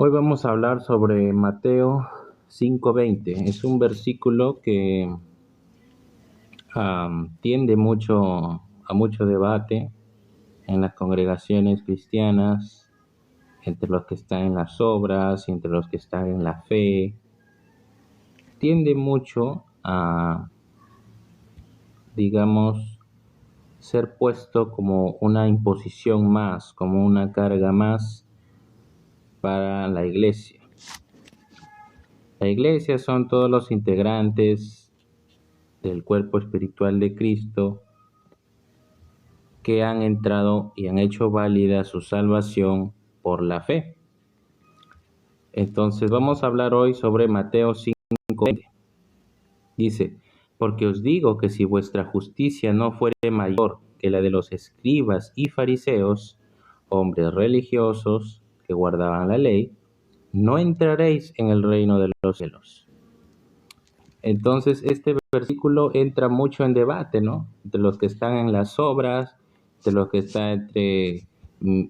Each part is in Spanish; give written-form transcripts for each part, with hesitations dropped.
Hoy vamos a hablar sobre Mateo 5:20. Es un versículo que tiende a mucho debate en las congregaciones cristianas, entre los que están en las obras y entre los que están en la fe. Tiende mucho a, digamos, ser puesto como una imposición más, como una carga más para la iglesia. La iglesia son todos los integrantes del cuerpo espiritual de Cristo que han entrado y han hecho válida su salvación por la fe. Entonces vamos a hablar hoy sobre Mateo 5:20. Dice: porque os digo que si vuestra justicia no fuere mayor que la de los escribas y fariseos, hombres religiosos que guardaban la ley, no entraréis en el reino de los cielos. Entonces este versículo entra mucho en debate, ¿no? Entre los que están en las obras, entre los que están entre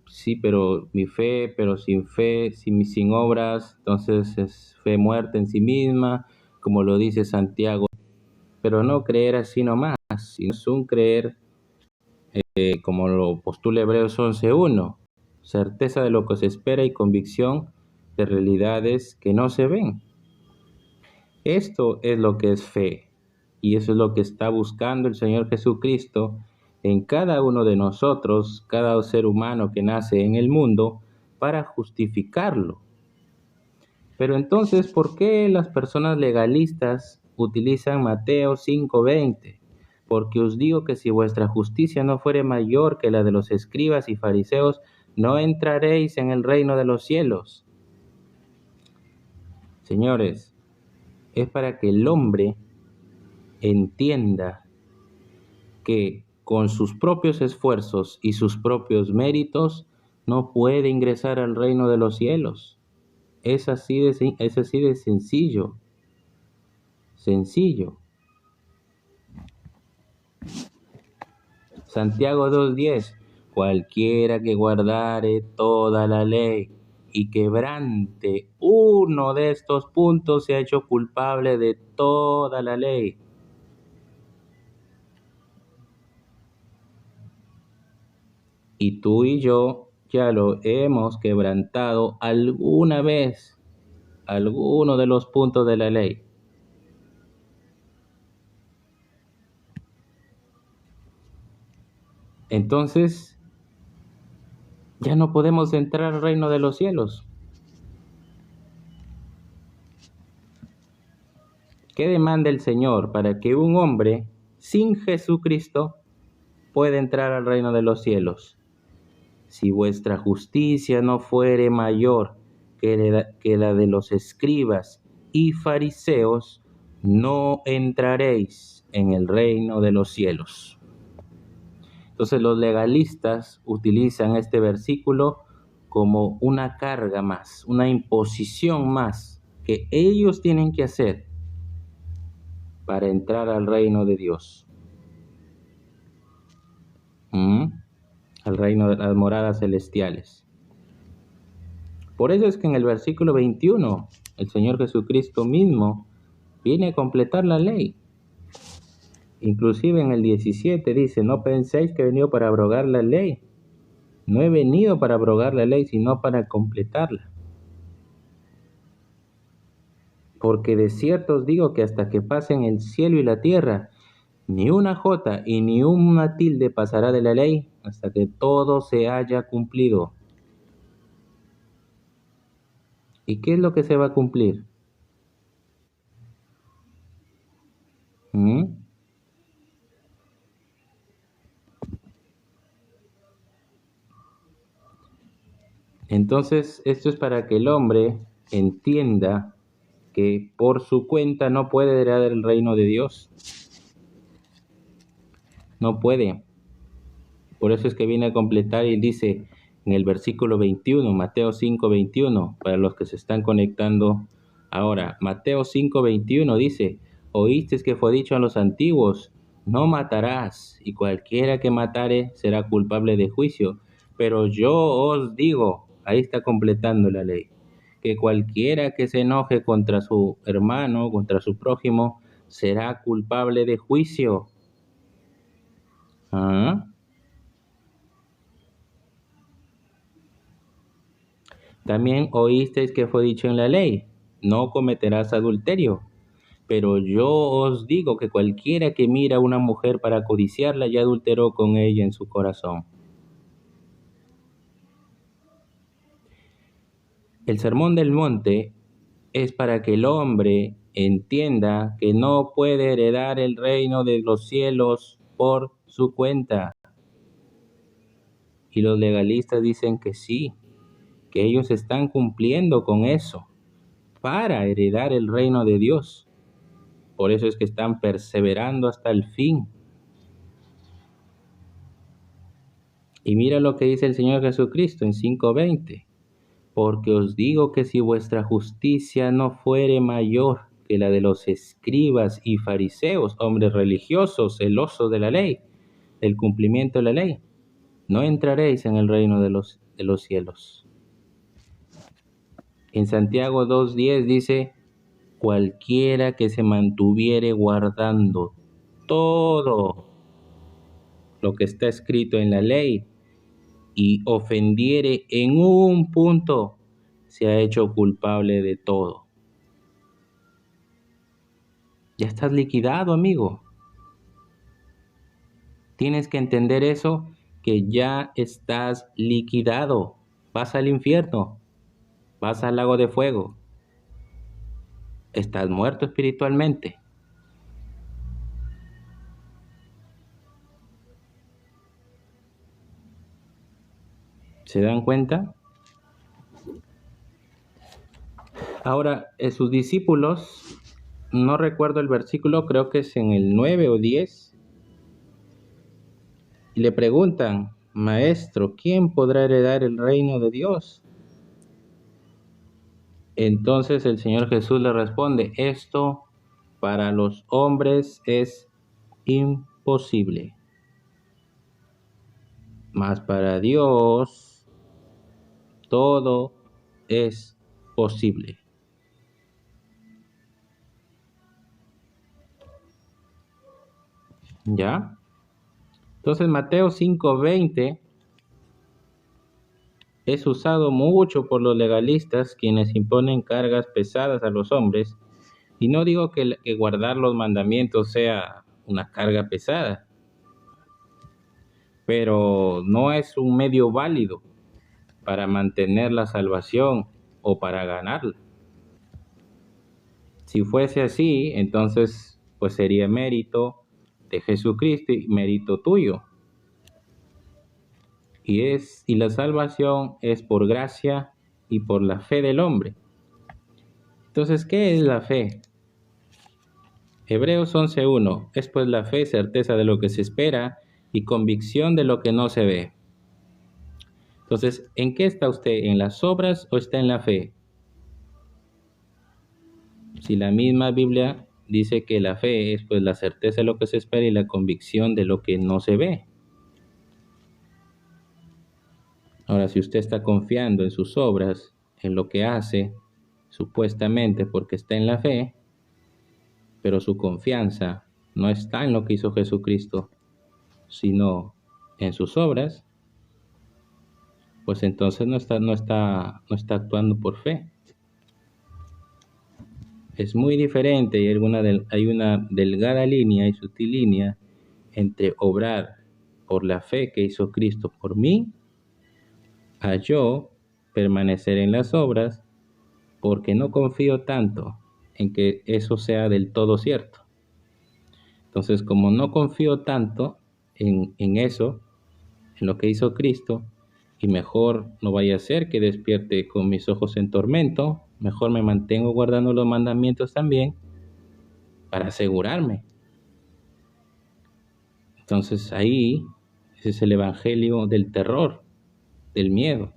sí, pero mi fe, pero sin fe, sin obras, entonces es fe muerta en sí misma, como lo dice Santiago. Pero no creer así nomás, sino es un creer, como lo postula Hebreos 11:1, certeza de lo que se espera y convicción de realidades que no se ven. Esto es lo que es fe, y eso es lo que está buscando el Señor Jesucristo en cada uno de nosotros, cada ser humano que nace en el mundo, para justificarlo. Pero entonces, ¿por qué las personas legalistas utilizan Mateo 5:20? Porque os digo que si vuestra justicia no fuere mayor que la de los escribas y fariseos, no entraréis en el reino de los cielos. Señores, es para que el hombre entienda que con sus propios esfuerzos y sus propios méritos no puede ingresar al reino de los cielos. Es así de sencillo. Santiago 2:10: cualquiera que guardare toda la ley y quebrante uno de estos puntos se ha hecho culpable de toda la ley. Y tú y yo ya lo hemos quebrantado alguna vez, alguno de los puntos de la ley. Entonces, ya no podemos entrar al reino de los cielos. ¿Qué demanda el Señor para que un hombre sin Jesucristo pueda entrar al reino de los cielos? Si vuestra justicia no fuere mayor que la de los escribas y fariseos, no entraréis en el reino de los cielos. Entonces los legalistas utilizan este versículo como una carga más, una imposición más que ellos tienen que hacer para entrar al reino de Dios. Al reino de las moradas celestiales. Por eso es que en el versículo 21, el Señor Jesucristo mismo viene a completar la ley. Inclusive en el 17 dice: no penséis que he venido para abrogar la ley. No he venido para abrogar la ley, sino para completarla. Porque de cierto os digo que hasta que pasen el cielo y la tierra, ni una jota y ni una tilde pasará de la ley, hasta que todo se haya cumplido. ¿Y qué es lo que se va a cumplir? Entonces, esto es para que el hombre entienda que por su cuenta no puede heredar el reino de Dios. No puede. Por eso es que viene a completar y dice en el versículo 21, Mateo 5:21, para los que se están conectando ahora. Mateo 5:21 dice: oísteis que fue dicho a los antiguos, no matarás, y cualquiera que matare será culpable de juicio. Pero yo os digo, ahí está completando la ley, que cualquiera que se enoje contra su hermano, contra su prójimo, será culpable de juicio. ¿Ah? También oísteis que fue dicho en la ley, no cometerás adulterio. Pero yo os digo que cualquiera que mira a una mujer para codiciarla ya adulteró con ella en su corazón. El sermón del monte es para que el hombre entienda que no puede heredar el reino de los cielos por su cuenta. Y los legalistas dicen que sí, que ellos están cumpliendo con eso para heredar el reino de Dios. Por eso es que están perseverando hasta el fin. Y mira lo que dice el Señor Jesucristo en 5:20. Porque os digo que si vuestra justicia no fuere mayor que la de los escribas y fariseos, hombres religiosos, celosos de la ley, el cumplimiento de la ley, no entraréis en el reino de los cielos. En Santiago 2:10 dice, cualquiera que se mantuviere guardando todo lo que está escrito en la ley y ofendiere en un punto, se ha hecho culpable de todo. Ya estás liquidado, amigo. Tienes que entender eso, que ya estás liquidado. Vas al infierno, vas al lago de fuego. Estás muerto espiritualmente. ¿Se dan cuenta? Ahora, sus discípulos, no recuerdo el versículo, creo que es en el 9 o 10, y le preguntan, Maestro, ¿quién podrá heredar el reino de Dios? Entonces el Señor Jesús le responde, esto para los hombres es imposible, mas para Dios todo es posible. ¿Ya? Entonces Mateo 5:20 es usado mucho por los legalistas, quienes imponen cargas pesadas a los hombres. Y no digo que guardar los mandamientos sea una carga pesada, pero no es un medio válido para mantener la salvación o para ganarla. Si fuese así, entonces pues sería mérito de Jesucristo y mérito tuyo. Y la salvación es por gracia y por la fe del hombre. Entonces, ¿qué es la fe? Hebreos 11:1 es pues la fe, certeza de lo que se espera y convicción de lo que no se ve. Entonces, ¿en qué está usted? ¿En las obras o está en la fe? Si la misma Biblia dice que la fe es pues la certeza de lo que se espera y la convicción de lo que no se ve. Ahora, si usted está confiando en sus obras, en lo que hace, supuestamente porque está en la fe, pero su confianza no está en lo que hizo Jesucristo, sino en sus obras, pues entonces no está actuando por fe. Es muy diferente y hay una delgada línea y sutil línea entre obrar por la fe que hizo Cristo por mí, a yo permanecer en las obras porque no confío tanto en que eso sea del todo cierto. Entonces, como no confío tanto en eso, en lo que hizo Cristo, y mejor no vaya a ser que despierte con mis ojos en tormento, mejor me mantengo guardando los mandamientos también para asegurarme. Entonces ahí, ese es el evangelio del terror, del miedo.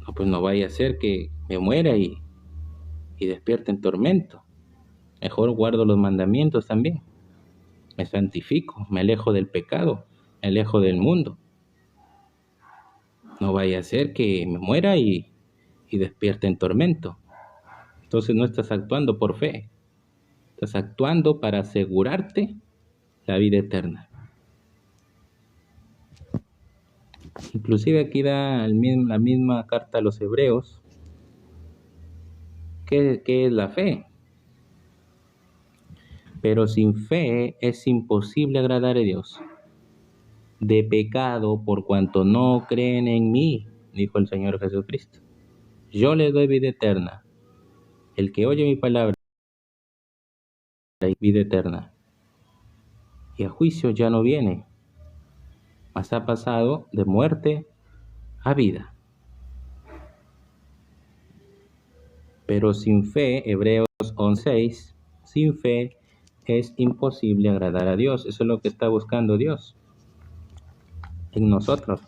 No, pues no vaya a ser que me muera y despierte en tormento. Mejor guardo los mandamientos también. Me santifico, me alejo del pecado, me alejo del mundo. No vaya a ser que me muera y y despierta en tormento. Entonces no estás actuando por fe, estás actuando para asegurarte la vida eterna. Inclusive aquí da la misma carta a los hebreos. ¿Qué es la fe? Pero sin fe es imposible agradar a Dios. De pecado por cuanto no creen en mí, dijo el Señor Jesucristo. Yo les doy vida eterna. El que oye mi palabra, vida eterna. Y a juicio ya no viene, mas ha pasado de muerte a vida. Pero sin fe, Hebreos 11:6, sin fe es imposible agradar a Dios. Eso es lo que está buscando Dios en nosotros,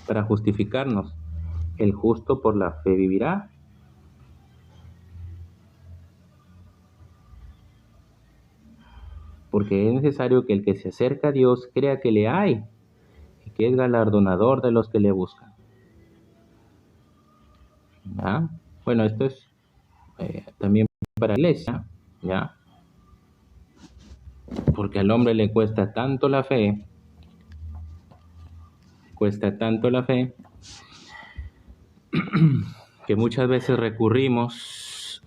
para justificarnos. El justo por la fe vivirá. Porque es necesario que el que se acerca a Dios crea que le hay y que es galardonador de los que le buscan. ¿Ya? Bueno, esto es también para la iglesia, ¿ya? Porque al hombre le cuesta tanto la fe, que muchas veces recurrimos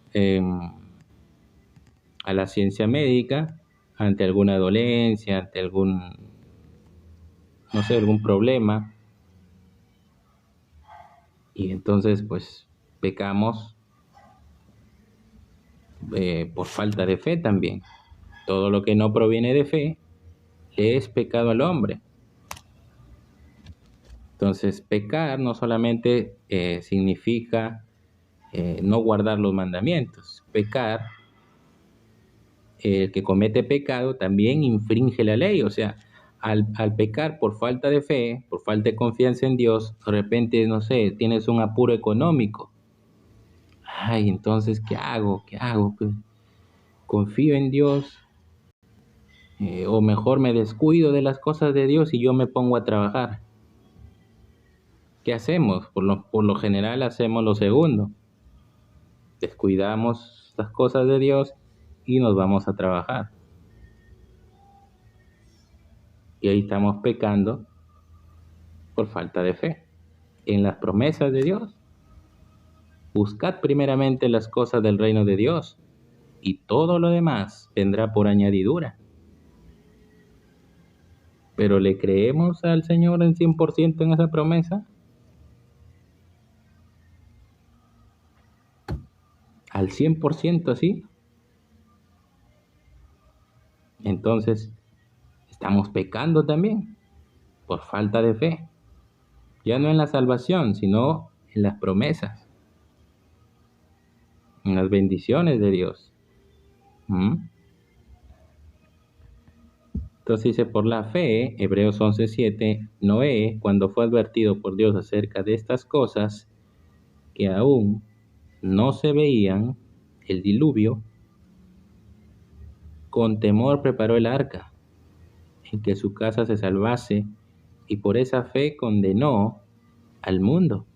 a la ciencia médica ante alguna dolencia, ante algún problema, y entonces pues pecamos por falta de fe también. Todo lo que no proviene de fe es pecado al hombre. Entonces, pecar no solamente significa no guardar los mandamientos. Pecar, el que comete pecado también infringe la ley. O sea, al pecar por falta de fe, por falta de confianza en Dios, de repente, no sé, tienes un apuro económico. Ay, entonces, ¿qué hago? Pues, confío en Dios, o mejor me descuido de las cosas de Dios y yo me pongo a trabajar. ¿Qué hacemos? Por lo general hacemos lo segundo. Descuidamos las cosas de Dios y nos vamos a trabajar. Y ahí estamos pecando por falta de fe en las promesas de Dios. Buscad primeramente las cosas del reino de Dios y todo lo demás vendrá por añadidura. ¿Pero le creemos al Señor en 100% en esa promesa? ¿Al 100% así? Entonces, estamos pecando también por falta de fe. Ya no en la salvación, sino en las promesas, en las bendiciones de Dios. Entonces dice, por la fe, Hebreos 11:7, Noé, cuando fue advertido por Dios acerca de estas cosas que aún no se veían, el diluvio, con temor preparó el arca, en que su casa se salvase, y por esa fe condenó al mundo,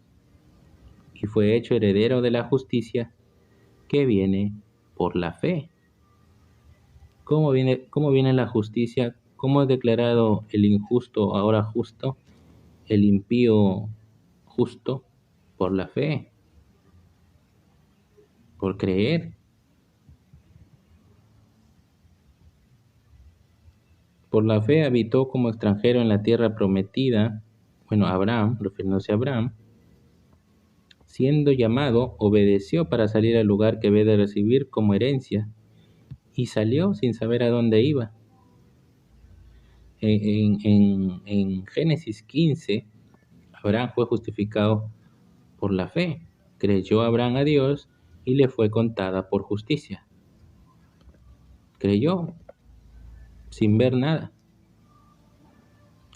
y fue hecho heredero de la justicia que viene por la fe. ¿Cómo viene la justicia? ¿Cómo es declarado el injusto ahora justo? El impío justo por la fe, por creer. Por la fe habitó como extranjero en la tierra prometida, Abraham, refiriéndose a Abraham, siendo llamado, obedeció para salir al lugar que había de recibir como herencia, y salió sin saber a dónde iba. En Génesis 15, Abraham fue justificado por la fe. Creyó Abraham a Dios y le fue contada por justicia. Creyó sin ver nada.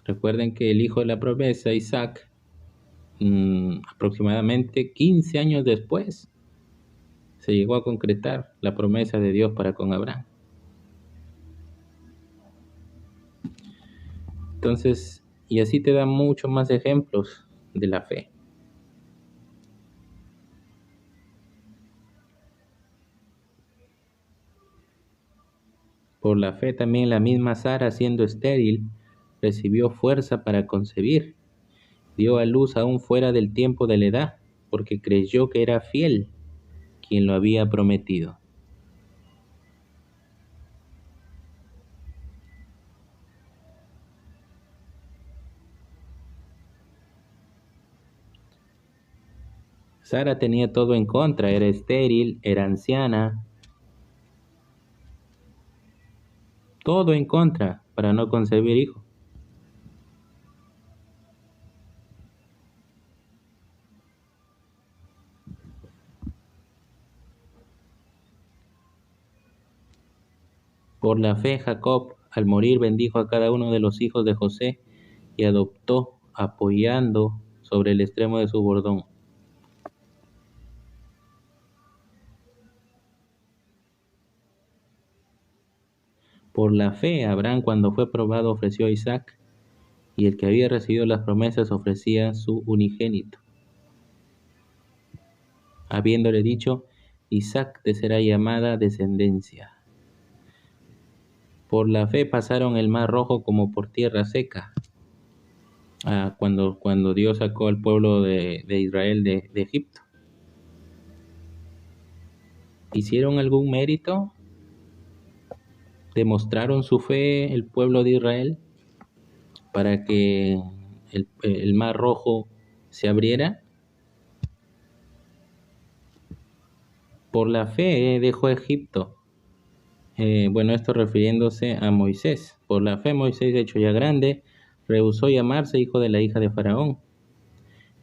Recuerden que el hijo de la promesa, Isaac, aproximadamente 15 años después, se llegó a concretar la promesa de Dios para con Abraham. Entonces, y así te dan muchos más ejemplos de la fe. Por la fe también la misma Sara, siendo estéril, recibió fuerza para concebir. Dio a luz aún fuera del tiempo de la edad, porque creyó que era fiel quien lo había prometido. Sara tenía todo en contra, era estéril, era anciana, todo en contra para no concebir hijo. Por la fe, Jacob, al morir, bendijo a cada uno de los hijos de José y adoptó, apoyando sobre el extremo de su bordón. Por la fe, Abraham, cuando fue probado, ofreció a Isaac, y el que había recibido las promesas ofrecía su unigénito, habiéndole dicho: Isaac te será llamada descendencia. Por la fe pasaron el mar rojo como por tierra seca. Cuando Dios sacó al pueblo de Israel de Egipto. ¿Hicieron algún mérito? ¿Demostraron su fe el pueblo de Israel para que el mar rojo se abriera? Por la fe dejó Egipto. Esto refiriéndose a Moisés. Por la fe Moisés, hecho ya grande, rehusó llamarse hijo de la hija de Faraón,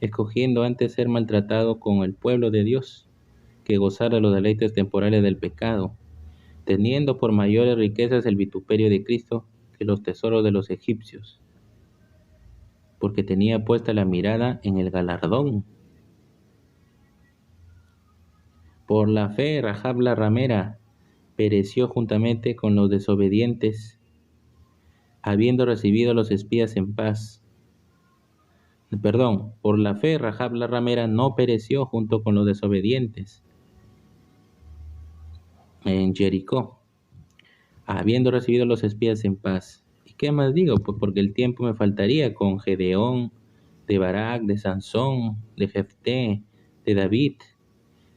escogiendo antes ser maltratado con el pueblo de Dios que gozar de los deleites temporales del pecado, teniendo por mayores riquezas el vituperio de Cristo que los tesoros de los egipcios, porque tenía puesta la mirada en el galardón. Por la fe Rahab la ramera pereció juntamente con los desobedientes, habiendo recibido a los espías en paz. Por la fe Rahab la ramera no pereció junto con los desobedientes en Jericó, habiendo recibido a los espías en paz. ¿Y qué más digo? Pues porque el tiempo me faltaría con Gedeón, de Barak, de Sansón, de Jefté, de David,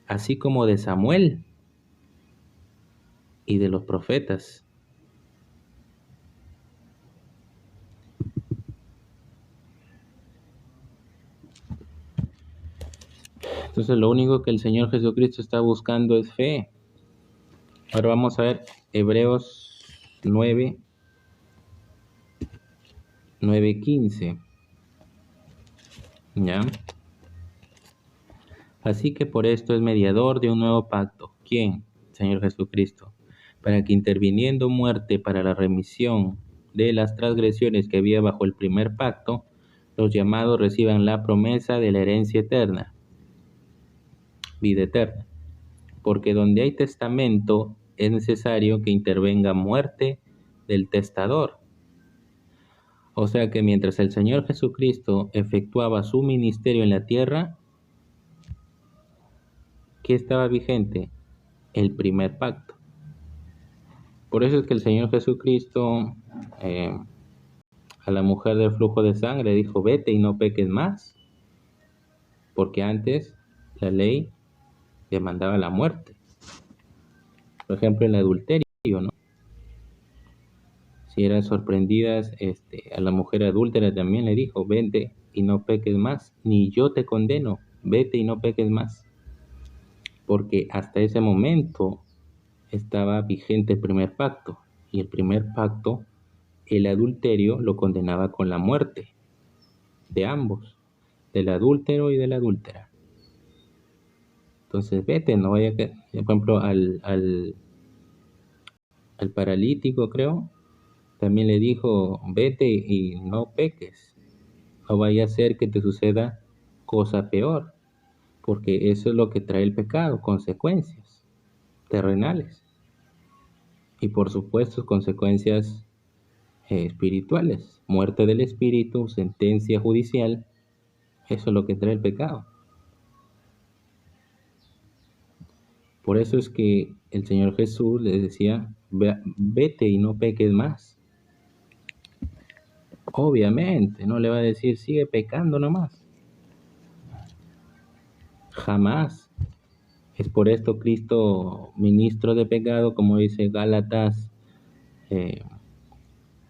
así como de Samuel y de los profetas. Entonces lo único que el Señor Jesucristo está buscando es fe. Ahora vamos a ver Hebreos 9:15. ¿Ya? Así que por esto es mediador de un nuevo pacto. ¿Quién? Señor Jesucristo. Para que interviniendo muerte para la remisión de las transgresiones que había bajo el primer pacto, los llamados reciban la promesa de la herencia eterna, vida eterna. Porque donde hay testamento es necesario que intervenga muerte del testador. O sea que mientras el Señor Jesucristo efectuaba su ministerio en la tierra, ¿qué estaba vigente? El primer pacto. Por eso es que el Señor Jesucristo a la mujer del flujo de sangre dijo: vete y no peques más, porque antes la ley demandaba la muerte. Por ejemplo, el adulterio, ¿no? Si eran sorprendidas, a la mujer adúltera también le dijo: vete y no peques más, ni yo te condeno, vete y no peques más. Porque hasta ese momento estaba vigente el primer pacto, y el primer pacto, el adulterio lo condenaba con la muerte de ambos, del adúltero y de la adúltera. Entonces vete, no vaya que, por ejemplo, al paralítico, creo, también le dijo: vete y no peques, no vaya a ser que te suceda cosa peor, porque eso es lo que trae el pecado, consecuencias terrenales y por supuesto consecuencias espirituales, muerte del espíritu, sentencia judicial. Eso es lo que trae el pecado. Por eso es que el Señor Jesús les decía, vete y no peques más. Obviamente, no le va a decir, sigue pecando nomás. Jamás. Es por esto Cristo, ministro de pecado, como dice eh,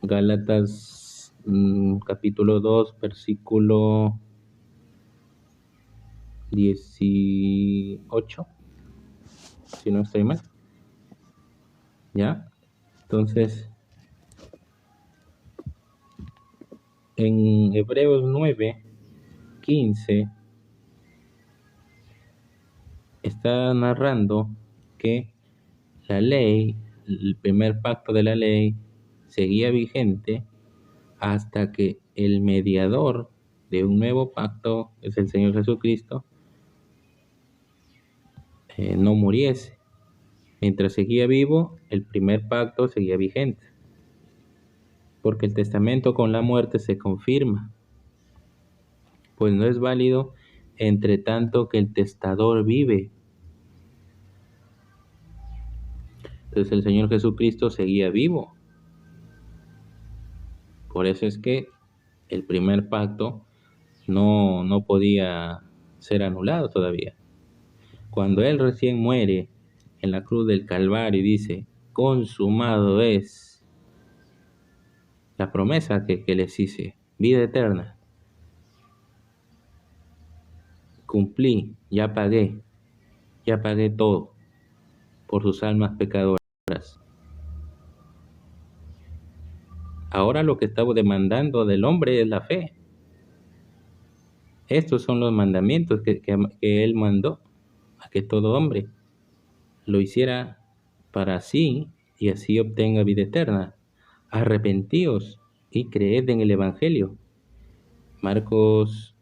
Gálatas capítulo 2, versículo 18, si no estoy mal. ¿Ya? Entonces, en Hebreos 9:15 está narrando que la ley, el primer pacto de la ley, seguía vigente hasta que el mediador de un nuevo pacto, es el Señor Jesucristo, no muriese. Mientras seguía vivo, el primer pacto seguía vigente, porque el testamento con la muerte se confirma, pues no es válido entre tanto que el testador vive. Entonces el Señor Jesucristo seguía vivo. Por eso es que el primer pacto no podía ser anulado todavía. Cuando Él recién muere en la cruz del Calvario y dice, consumado es, la promesa que les hice, vida eterna, cumplí, ya pagué todo por sus almas pecadoras. Ahora lo que estamos demandando del hombre es la fe. Estos son los mandamientos que Él mandó a que todo hombre lo hiciera para sí y así obtenga vida eterna. Arrepentíos y creed en el Evangelio. Marcos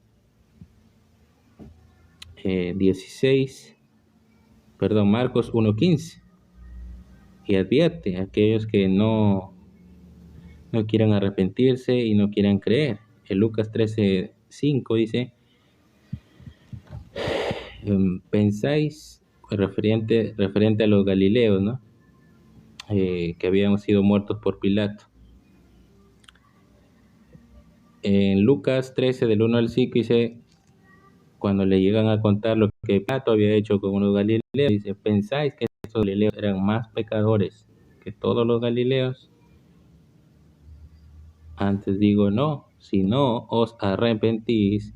1:15. Y advierte a aquellos que no quieran arrepentirse y no quieran creer. En Lucas 13:5 dice, pensáis, referente a los galileos, ¿no? Que habían sido muertos por Pilato. En Lucas 13, del 1 al 5, dice, cuando le llegan a contar lo que Pilato había hecho con unos galileos, dice, ¿pensáis que estos galileos eran más pecadores que todos los galileos? Antes digo no, si no os arrepentís,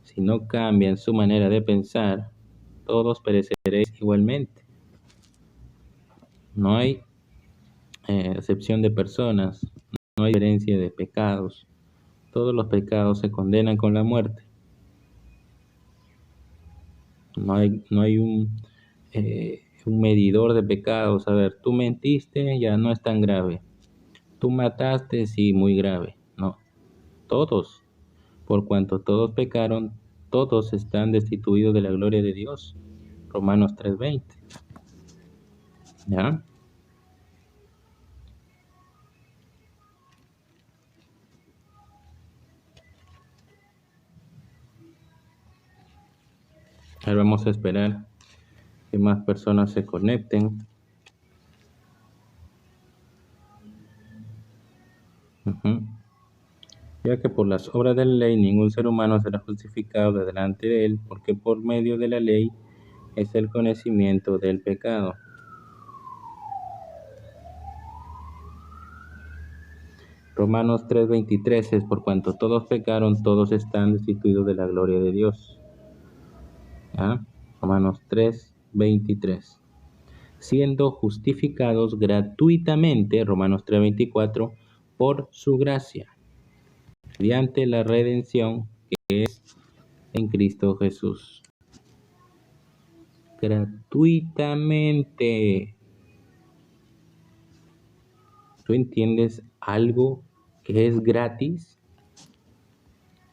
si no cambian su manera de pensar, todos pereceréis igualmente. No hay excepción de personas, no hay diferencia de pecados. Todos los pecados se condenan con la muerte. No hay un medidor de pecados. A ver, tú mentiste, ya no es tan grave. Tú mataste, sí, muy grave. No, todos, por cuanto todos pecaron, todos están destituidos de la gloria de Dios. Romanos 3:20. ¿Ya? Ahora vamos a esperar que más personas se conecten. Ya que por las obras de la ley ningún ser humano será justificado delante de él, porque por medio de la ley es el conocimiento del pecado. Romanos 3:23 es por cuanto todos pecaron, todos están destituidos de la gloria de Dios. ¿Ah? Romanos 3:23. Siendo justificados gratuitamente, Romanos 3:24, por su gracia, mediante la redención que es en Cristo Jesús. Gratuitamente. ¿Tú entiendes algo que es gratis?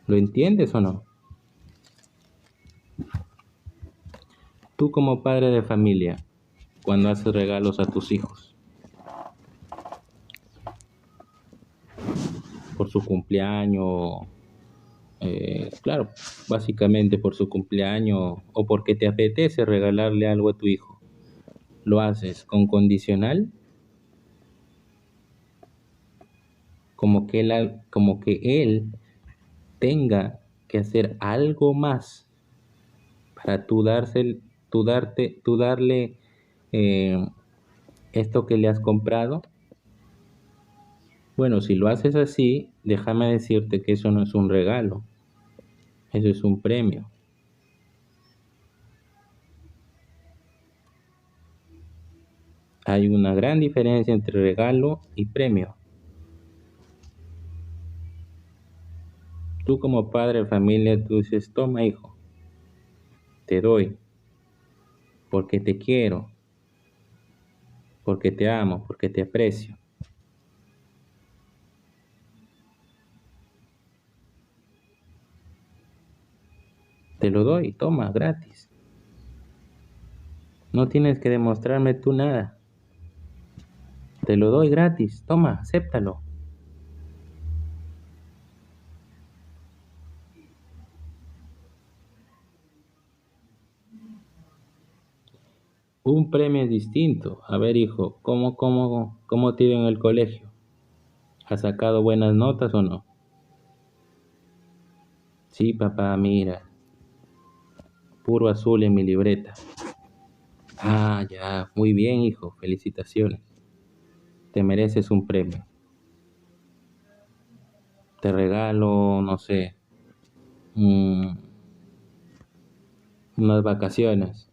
¿Lo entiendes o no? Tú como padre de familia, cuando haces regalos a tus hijos, por su cumpleaños, claro, básicamente por su cumpleaños o porque te apetece regalarle algo a tu hijo, lo haces con condicional, como que él tenga que hacer algo más para tú darle eh, esto que le has comprado. Bueno, si lo haces así, déjame decirte que eso no es un regalo, eso es un premio. Hay una gran diferencia entre regalo y premio. Tú como padre de familia, tú dices, toma hijo, te doy, porque te quiero, porque te amo, porque te aprecio. Te lo doy, toma, gratis. No tienes que demostrarme tú nada. Te lo doy gratis, toma, acéptalo. Un premio es distinto. A ver, hijo, ¿cómo te iba en el colegio? ¿Has sacado buenas notas o no? Sí, papá, mira, puro azul en mi libreta. Ah, ya, muy bien, hijo, felicitaciones. Te mereces un premio. Te regalo, no sé, mm, unas vacaciones.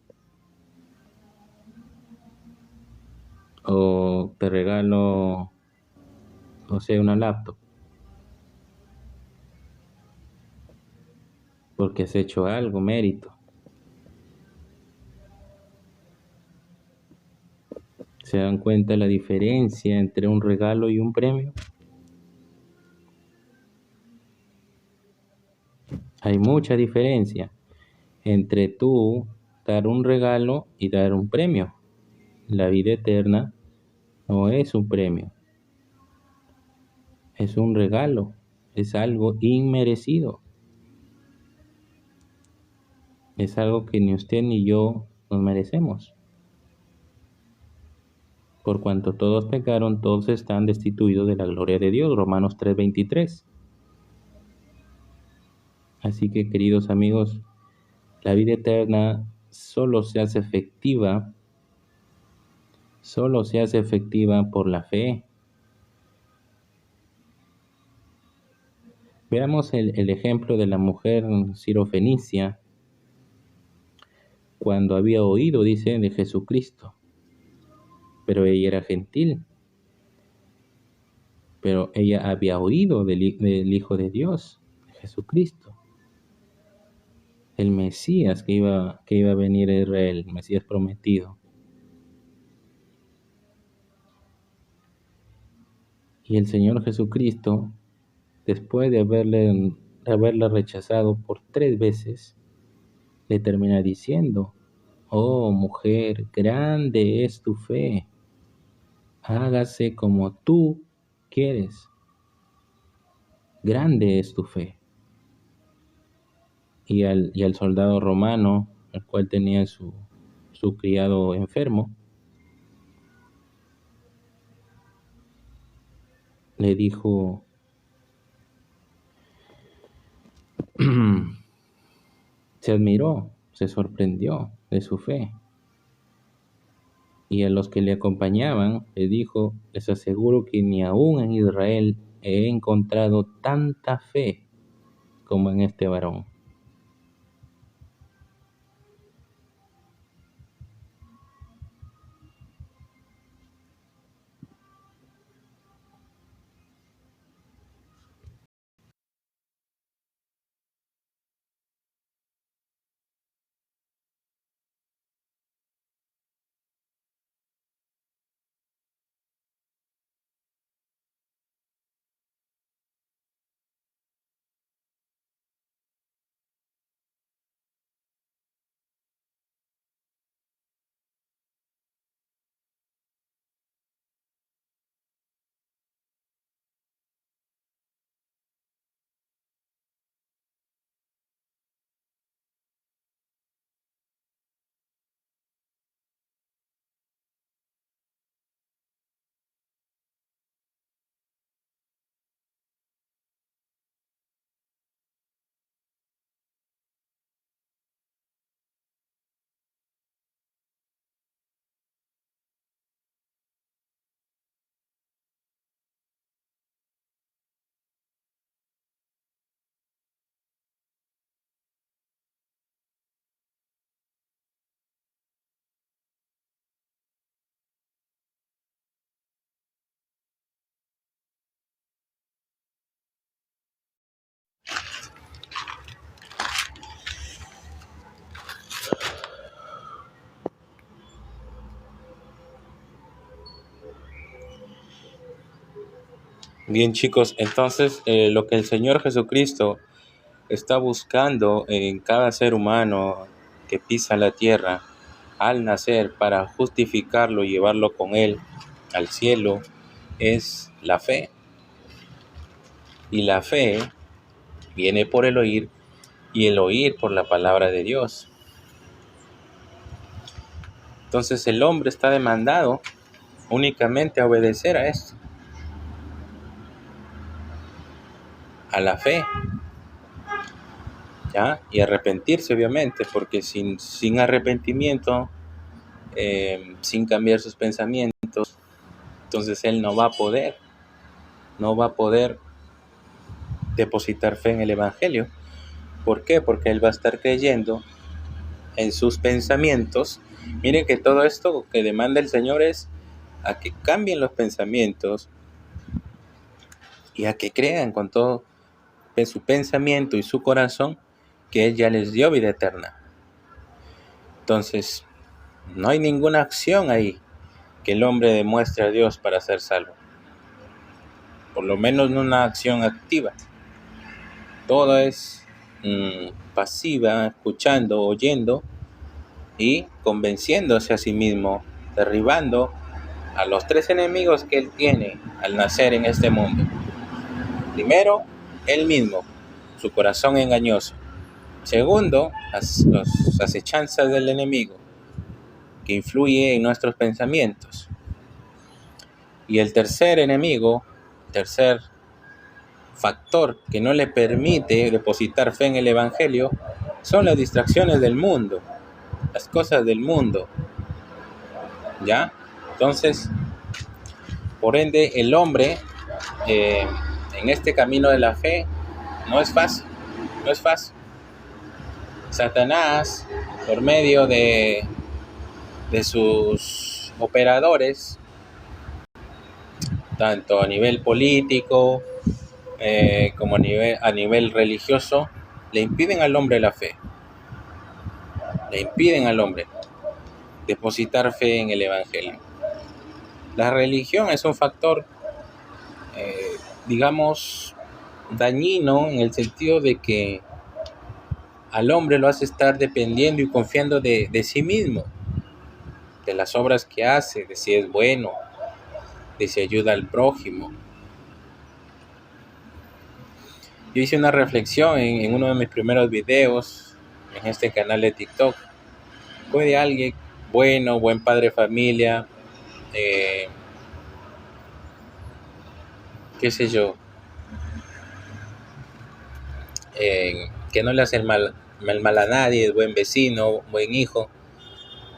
O te regalo, no sé, una laptop. Porque has hecho algo, mérito. ¿Se dan cuenta la diferencia entre un regalo y un premio? Hay mucha diferencia entre tú dar un regalo y dar un premio. La vida eterna no es un premio, es un regalo, es algo inmerecido, es algo que ni usted ni yo nos merecemos. Por cuanto todos pecaron, todos están destituidos de la gloria de Dios. Romanos 3:23. Así que, queridos amigos, la vida eterna solo se hace efectiva por la fe. Veamos el ejemplo de la mujer sirofenicia cuando había oído, dice, de Jesucristo, pero ella era gentil, pero ella había oído del Hijo de Dios, de Jesucristo, el Mesías que iba a venir a Israel, el Mesías prometido. Y el Señor Jesucristo, después de haberla rechazado por 3 veces, le termina diciendo, oh mujer, grande es tu fe, hágase como tú quieres, grande es tu fe. Y al soldado romano, el cual tenía su criado enfermo, le dijo, se admiró, se sorprendió de su fe. Y a los que le acompañaban le dijo, les aseguro que ni aún en Israel he encontrado tanta fe como en este varón. Bien, chicos, entonces lo que el Señor Jesucristo está buscando en cada ser humano que pisa la tierra al nacer para justificarlo y llevarlo con Él al cielo es la fe. Y la fe viene por el oír y el oír por la palabra de Dios. Entonces el hombre está demandado únicamente a obedecer a esto, a la fe, ¿ya? Y arrepentirse, obviamente, porque sin arrepentimiento, sin cambiar sus pensamientos, entonces él no va a poder depositar fe en el Evangelio. ¿Por qué? Porque él va a estar creyendo en sus pensamientos. Miren que todo esto que demanda el Señor es a que cambien los pensamientos y a que crean con todo su pensamiento y su corazón que Él ya les dio vida eterna. Entonces, no hay ninguna acción ahí que el hombre demuestre a Dios para ser salvo. Por lo menos no una acción activa. Todo es pasiva, escuchando, oyendo y convenciéndose a sí mismo, derribando a los tres enemigos que él tiene al nacer en este mundo. Primero, él mismo, su corazón engañoso. Segundo, las acechanzas del enemigo que influye en nuestros pensamientos. Y el tercer enemigo, tercer factor que no le permite depositar fe en el Evangelio, son las distracciones del mundo, las cosas del mundo. ¿Ya? Entonces, por ende, el hombre en este camino de la fe no es fácil, no es fácil. Satanás, por medio de sus operadores, tanto a nivel político como a nivel religioso, le impiden al hombre la fe, le impiden al hombre depositar fe en el Evangelio. La religión es un factor, digamos, dañino en el sentido de que al hombre lo hace estar dependiendo y confiando de sí mismo, de las obras que hace, de si es bueno, de si ayuda al prójimo. Yo hice una reflexión en uno de mis primeros videos en este canal de TikTok. Fue de alguien bueno, buen padre de familia, qué sé yo, que no le hace el mal a nadie, es buen vecino, buen hijo.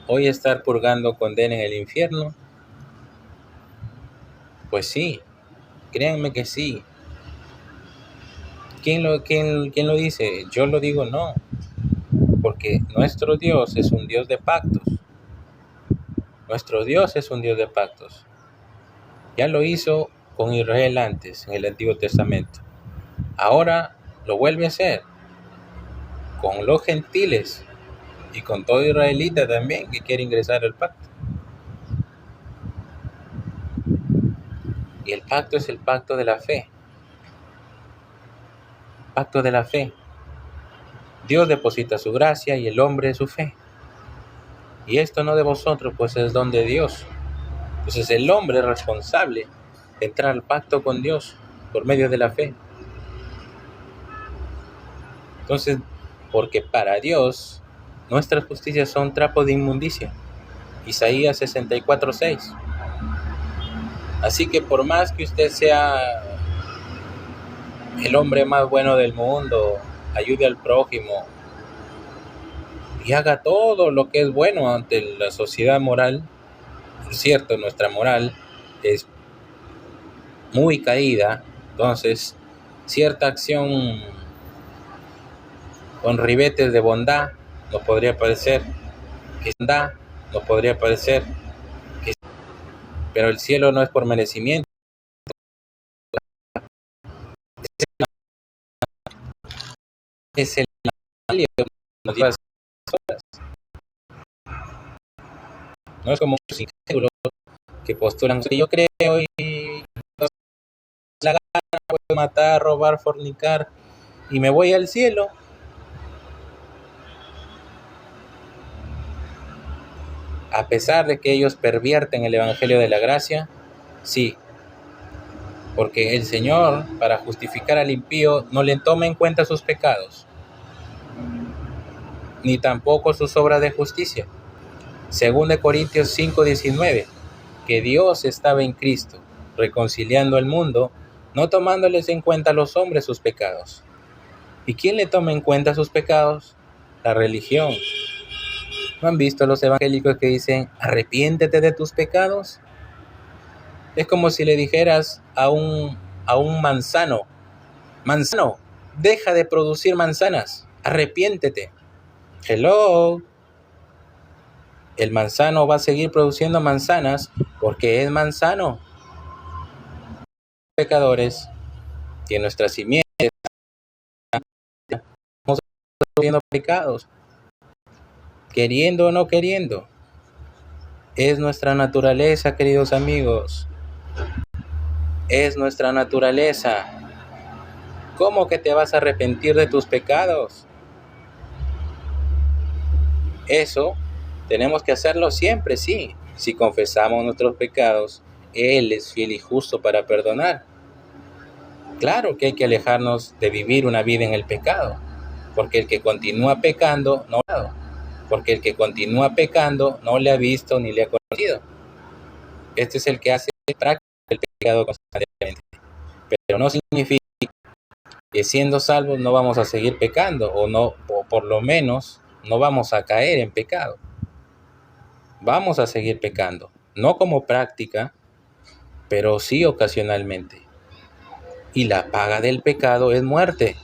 Hoy estar purgando condena en el infierno, pues sí, créanme que sí. ¿Quién lo dice? Yo lo digo, no, porque nuestro Dios es un Dios de pactos. Nuestro Dios es un Dios de pactos. Ya lo hizo con Israel antes, en el Antiguo Testamento. Ahora lo vuelve a hacer con los gentiles y con todo israelita también que quiere ingresar al pacto. Y el pacto es el pacto de la fe. Pacto de la fe. Dios deposita su gracia y el hombre su fe. Y esto no de vosotros, pues es don de Dios. Entonces el hombre es responsable de entrar al pacto con Dios por medio de la fe. Entonces, porque para Dios nuestras justicias son trapo de inmundicia. Isaías 64:6. Así que por más que usted sea el hombre más bueno del mundo, ayude al prójimo y haga todo lo que es bueno ante la sociedad moral, por cierto, nuestra moral es muy caída, entonces cierta acción con ribetes de bondad nos podría parecer que es bondad, nos podría parecer que, pero el cielo no es por merecimiento, es el evangelio que nos lleva a esas cosas. No es como muchos incrédulos que postulan que yo creo y la gana, puedo matar, robar, fornicar y me voy al cielo. A pesar de que ellos pervierten el evangelio de la gracia, sí, porque el Señor, para justificar al impío, no le toma en cuenta sus pecados, ni tampoco sus obras de justicia. Según de Corintios 5:19, que Dios estaba en Cristo, reconciliando al mundo, no tomándoles en cuenta a los hombres sus pecados. ¿Y quién le toma en cuenta sus pecados? La religión. ¿No han visto los evangélicos que dicen, arrepiéntete de tus pecados? Es como si le dijeras a un manzano, deja de producir manzanas, arrepiéntete. Hello. El manzano va a seguir produciendo manzanas porque es manzano. Pecadores, y en nuestra simiente estamos produciendo pecados, queriendo o no queriendo. Es nuestra naturaleza, queridos amigos. Es nuestra naturaleza. ¿Cómo que te vas a arrepentir de tus pecados? Eso tenemos que hacerlo siempre, sí. Si confesamos nuestros pecados, Él es fiel y justo para perdonar. Claro que hay que alejarnos de vivir una vida en el pecado, porque el que continúa pecando no le ha visto ni le ha conocido. Este es el que hace práctica el pecado constantemente. Pero no significa que siendo salvos no vamos a seguir pecando, o por lo menos no vamos a caer en pecado. Vamos a seguir pecando, no como práctica, pero sí ocasionalmente. Y la paga del pecado es muerte.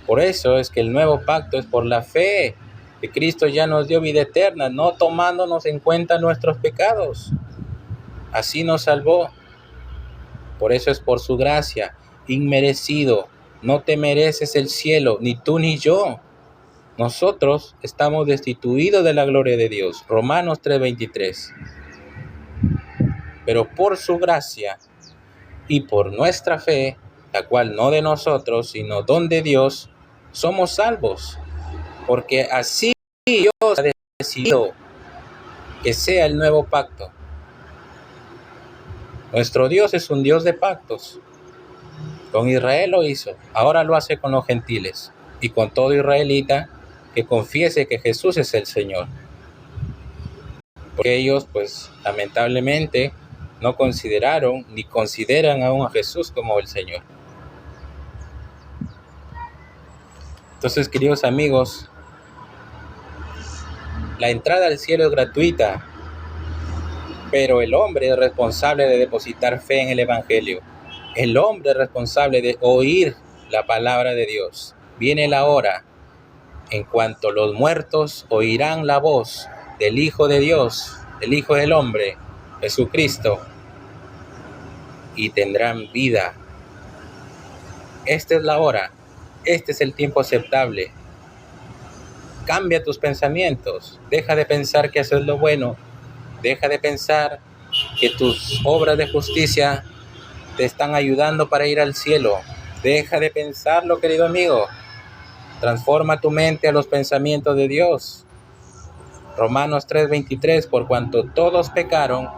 Por eso es que el nuevo pacto es por la fe, que Cristo ya nos dio vida eterna, no tomándonos en cuenta nuestros pecados. Así nos salvó. Por eso es por su gracia, inmerecido. No te mereces el cielo, ni tú ni yo. Nosotros estamos destituidos de la gloria de Dios. Romanos 3:23. Pero por su gracia y por nuestra fe, la cual no de nosotros, sino don de Dios, somos salvos. Porque así Dios ha decidido que sea el nuevo pacto. Nuestro Dios es un Dios de pactos. Con Israel lo hizo, ahora lo hace con los gentiles y con todo israelita que confiese que Jesús es el Señor. Porque ellos, pues, lamentablemente, no consideraron ni consideran aún a Jesús como el Señor. Entonces, queridos amigos, la entrada al cielo es gratuita, pero el hombre es responsable de depositar fe en el Evangelio. El hombre es responsable de oír la palabra de Dios. Viene la hora en cuanto los muertos oirán la voz del Hijo de Dios, del Hijo del Hombre, Jesucristo, y tendrán vida. Esta es la hora, este es el tiempo aceptable. Cambia tus pensamientos, deja de pensar que eso es lo bueno, deja de pensar que tus obras de justicia te están ayudando para ir al cielo. Deja de pensarlo, querido amigo. Transforma tu mente a los pensamientos de Dios. Romanos 3:23, por cuanto todos pecaron,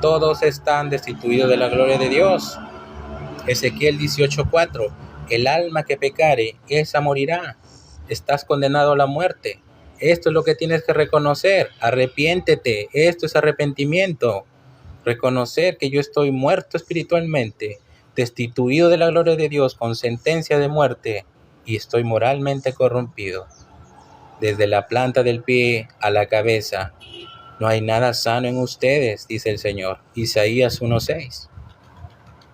todos están destituidos de la gloria de Dios. Ezequiel 18:4, el alma que pecare, esa morirá. Estás condenado a la muerte. Esto es lo que tienes que reconocer. Arrepiéntete. Esto es arrepentimiento. Reconocer que yo estoy muerto espiritualmente, destituido de la gloria de Dios con sentencia de muerte y estoy moralmente corrompido. Desde la planta del pie a la cabeza, no hay nada sano en ustedes, dice el Señor. Isaías 1:6.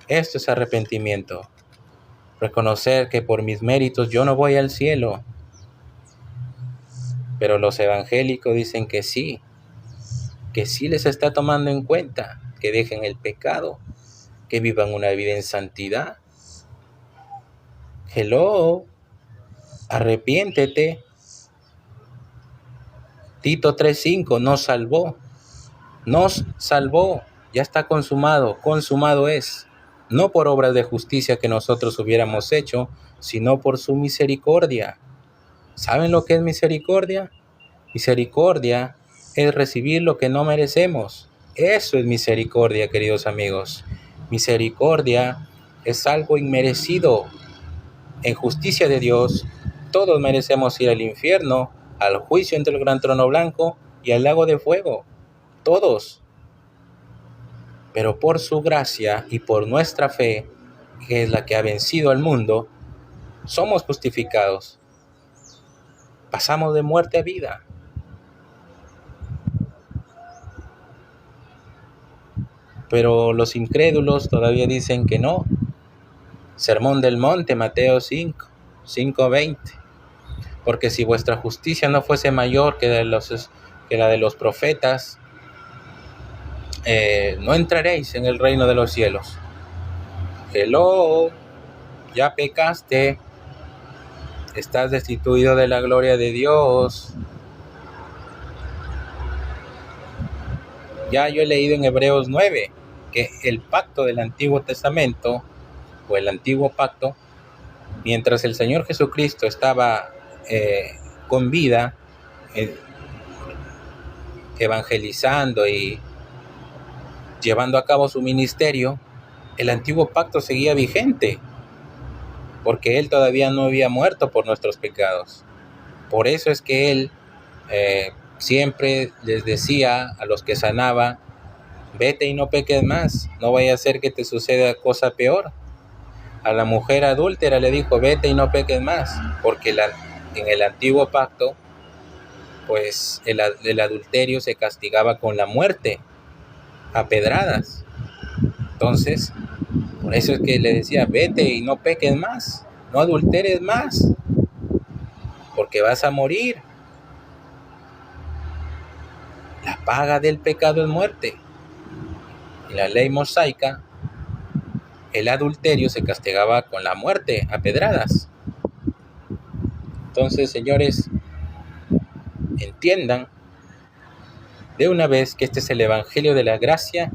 Esto es arrepentimiento. Reconocer que por mis méritos yo no voy al cielo. Pero los evangélicos dicen que sí les está tomando en cuenta, que dejen el pecado, que vivan una vida en santidad. Hello, arrepiéntete. Tito 3:5 nos salvó, ya está consumado es. no por obras de justicia que nosotros hubiéramos hecho, sino por su misericordia. ¿Saben lo que es misericordia? Misericordia es recibir lo que no merecemos. Eso es misericordia, queridos amigos. Misericordia es algo inmerecido. En justicia de Dios, todos merecemos ir al infierno, al juicio entre el gran trono blanco y al lago de fuego. Todos. Pero por su gracia y por nuestra fe, que es la que ha vencido al mundo, somos justificados. Pasamos de muerte a vida. Pero los incrédulos todavía dicen que no. Sermón del Monte, Mateo 5:20. Porque si vuestra justicia no fuese mayor que la de los profetas, no entraréis en el reino de los cielos. Hello, ya pecaste, estás destituido de la gloria de Dios. Ya yo he leído en Hebreos 9 que el pacto del Antiguo Testamento, o el Antiguo Pacto, mientras el Señor Jesucristo estaba con vida, evangelizando y llevando a cabo su ministerio, el Antiguo Pacto seguía vigente, porque Él todavía no había muerto por nuestros pecados. Por eso es que Él siempre les decía a los que sanaba: vete y no peques más, no vaya a ser que te suceda cosa peor. A la mujer adúltera le dijo: vete y no peques más, porque en el Antiguo Pacto, pues el adulterio se castigaba con la muerte, a pedradas. Entonces, por eso es que le decía: vete y no peques más, no adulteres más, porque vas a morir. La paga del pecado es muerte. En la ley mosaica, el adulterio se castigaba con la muerte, a pedradas. Entonces, señores, entiendan de una vez que este es el evangelio de la gracia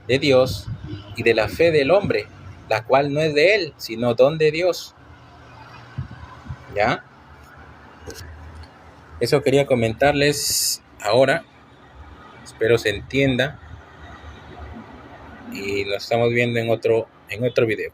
de Dios y de la fe del hombre, la cual no es de él, sino don de Dios. ¿Ya? Eso quería comentarles ahora. Espero se entienda. Y nos estamos viendo en otro video.